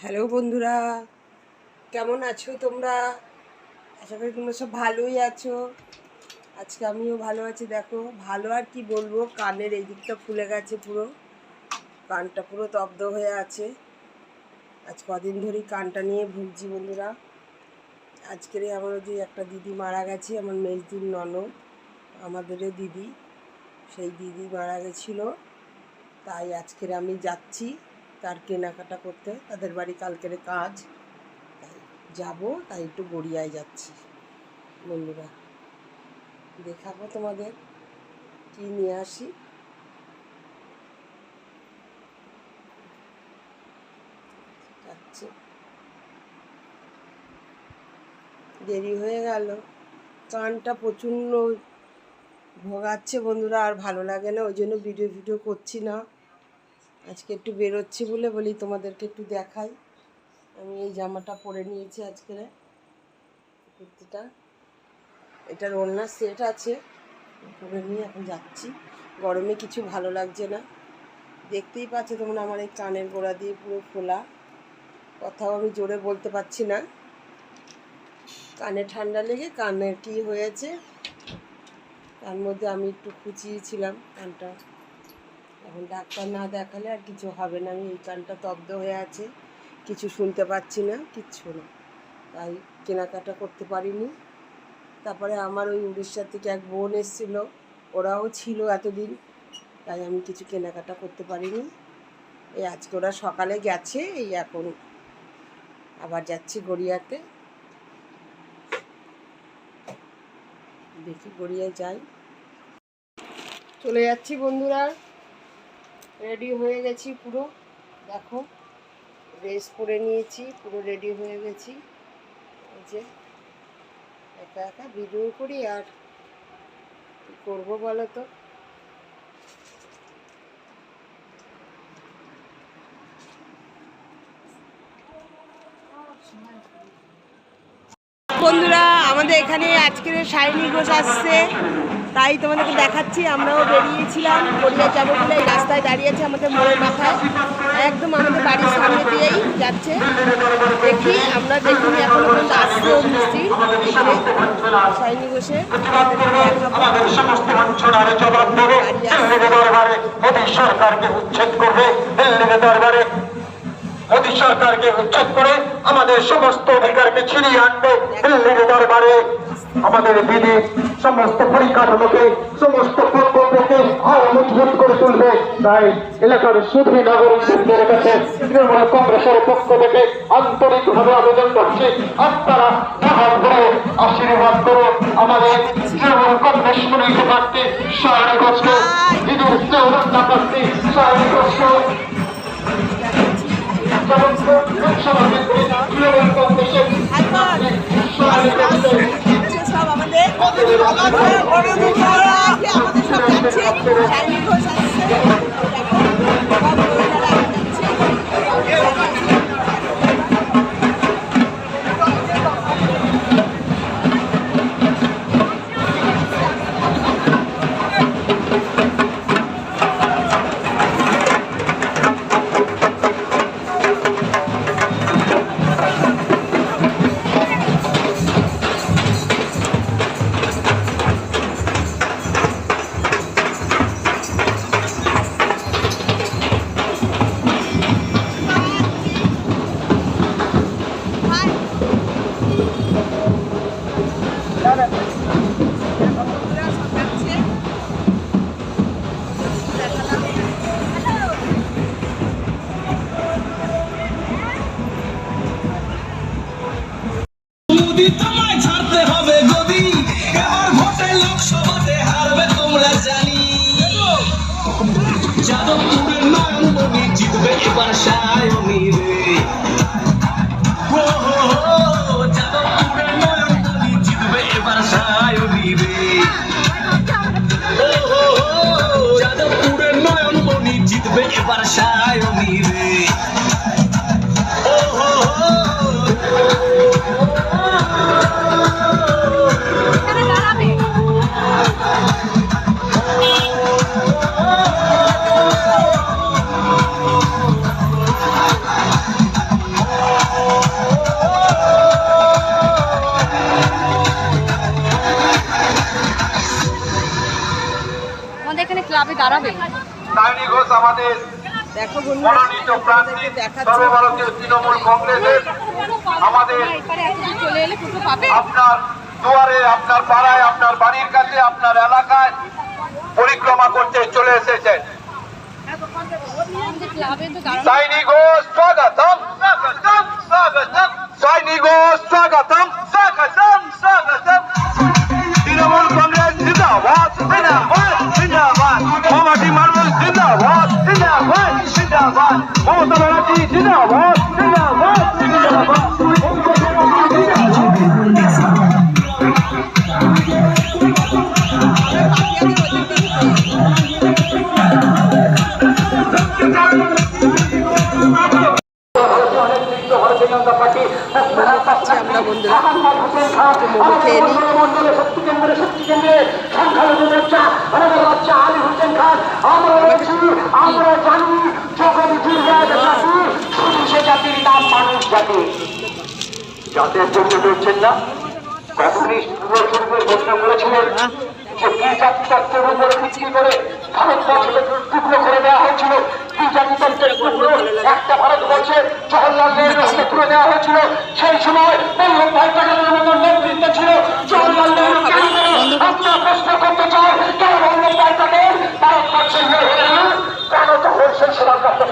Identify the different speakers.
Speaker 1: Hello বন্ধুরা, কেমন আছো তোমরা? আশা করি তোমরা সব ভালোই আছো। আজকে আমিও ভালো আছি। দেখো, ভালো আর কি বলবো, কানের এই দিকটা ফুলে গেছে, পুরো কানটা পুরো তব্দ হয়ে আছে। আজ কদিন ধরেই কানটা নিয়ে ভুগছি বন্ধুরা। আজকের আমার যে একটা দিদি মারা গেছে, আমার মেজদির ননদ, আমাদেরও দিদি, সেই দিদি মারা গেছিলো। তাই আজকের আমি যাচ্ছি তার কেনাকাটা করতে। তাদের বাড়ি কালকের কাজ, তাই যাবো। তাই একটু গড়িয়ায় যাচ্ছি বন্ধুরা, দেখাবো তোমাদের কি নিয়ে আসি। যাচ্ছি, দেরি হয়ে গেল, কানটা প্রচণ্ড ভোগাচ্ছে বন্ধুরা, আর ভালো লাগে না, ওই জন্য ভিডিও করছি না। আজকে একটু বেরোচ্ছি বলে বলি তোমাদেরকে একটু দেখাই। আমি এই জামাটা পরে নিয়েছি আজকের, কুর্তিটা, এটার ওড়না সেট আছে, পরে নিয়ে এখন যাচ্ছি। গরমে কিছু ভালো লাগছে না, দেখতেই পাচ্ছ তোমরা আমার এই কানের গোড়া দিয়ে পুরো ফোলা, কথাও আমি জোরে বলতে পারছি না। কানে ঠান্ডা লেগে কানের কি হয়েছে, তার মধ্যে আমি একটু খুঁচিয়েছিলাম কানটা। এখন ডাক্তার না দেখালে আর কিছু হবে না। আমি এই কানটা তব্দ হয়ে আছে, কিছু শুনতে পাচ্ছি না, কিচ্ছু না, তাই কেনাকাটা করতে পারিনি। তারপরে আমার ওই উড়িষ্যার থেকে এক বোন এসেছিলো, ওরাও ছিল এতদিন, তাই আমি কিছু কেনাকাটা করতে পারিনি। এই আজকে ওরা সকালে গেছে, এই এখন আবার যাচ্ছি গড়িয়াতে। দেখি গড়িয়ায় যাই। চলে যাচ্ছি বন্ধুরা, রেডি হয়ে গেছি পুরো। দেখো, ড্রেস পরে নিয়েছি, পুরো রেডি হয়ে গেছি। এই যে একা একা ভিডিও করি, আর কী করবো বলো তো। বন্ধুরা, আমাদের এখানে আজকের শাইনি ঘোষ আসছে, তাই তোমাদেরকে দেখাচ্ছি। আমরাও বেরিয়েছিলাম গড়িয়া যাবো বলে, এই রাস্তায় দাঁড়িয়ে আছে আমাদের মোড়ের মাথায়, একদম আমাদের বাড়ির সামনে দিয়েই যাচ্ছে। দেখি, আমরা দেখিনি এখনো পর্যন্ত, আসছে ও মিষ্টি শাইনি ঘোষে।
Speaker 2: মোদী সরকারকে উচ্ছেদ করে আমাদের সমস্ত অধিকারকে ছিনিয়ে আনবে দিল্লির দরবারে। আমাদের দিদি সমস্ত পরিকাঠামোকে, সমস্ত কর্তব্যকে আরো মজবুত করে তুলবে। তাই এলাকার সুধী নাগরিকদের কাছে তৃণমূল কংগ্রেসের পক্ষ থেকে আন্তরিকভাবে আবেদন করছি, আপনারা হাত ধরে আশীর্বাদ করে আমাদের তৃণমূল কংগ্রেস মনোনীত প্রার্থী শাইনি ঘোষকে, দিদির চেহারা প্রার্থী শাইনি ঘোষকে
Speaker 1: সব আমাদের সব যাচ্ছে, শাইনি ঘোষ আসছে, সব মহিলারা যাচ্ছে।
Speaker 3: তোমায় ছাড়তে হবে গদি, এবার ভোটে লোকসভাতে হারবে তোমরা জানি। যাদবপুরের নয়নমণি জিতবে এবার সায়নী রে। যাদবপুরের নয়নমণি জিতবে এবার সায়নী রে। যাদবপুরের নয়নমণি জিতবে এবার সায়নী রে।
Speaker 2: সায়নী ঘোষ আমাদের
Speaker 1: দেখো বন্ধুরা
Speaker 2: মনোনীত প্রার্থী
Speaker 1: দেখাচ্ছে
Speaker 2: সর্বভারতীয় তৃণমূল কংগ্রেসের আমাদের আপনার দুয়ারে, আপনার পাড়ায়, আপনার বাড়ির কাছে, আপনার এলাকায় পরিক্রমা করতে চলে এসেছেন। সায়নী ঘোষ স্বাগতম স্বাগতম স্বাগতম, সায়নী ঘোষ স্বাগতম স্বাগতম স্বাগতম। তৃণমূল কংগ্রেস জিন্দাবাদ জিন্দাবাদ জিন্দাবাদ, মামাটি মানুষ জিন্দাবাদ জিন্দাবাদ জিন্দাবাদ, মমতা ব্যানার্জি জিন্দাবাদ জিন্দাবাদ জিন্দাবাদ।
Speaker 1: খাচ্ছি আমরা বন্ধুরা, একটু মোমো খেয়ে নিই।
Speaker 2: জাতের জন্য লড়ছেন না, কমিউনিস্ট পূর্বসূরীদের ঘোষণা করেছিলেন যে কি জাতিতত্ত্বের উপরে ভিত্তি করে ভারতবর্ষকে টুকরো করে দেওয়া হয়েছিল, কি জাতিতত্ত্বের টুকরো একটা ভারতবর্ষে জওহরলাল নেহরুর হাতে তুলে দেওয়া হয়েছিল। সেই সময় বল্লভ ভাই প্যাটেলের মতো নেতৃত্ব ছিল। জওহরলাল নেহরু আপনার প্রশ্ন করতে চায়, কেন বল্লভ ভাই প্যাটেল ভারতবর্ষের মেয়ে হলেন না, কেন তখন সেই সবার কাছে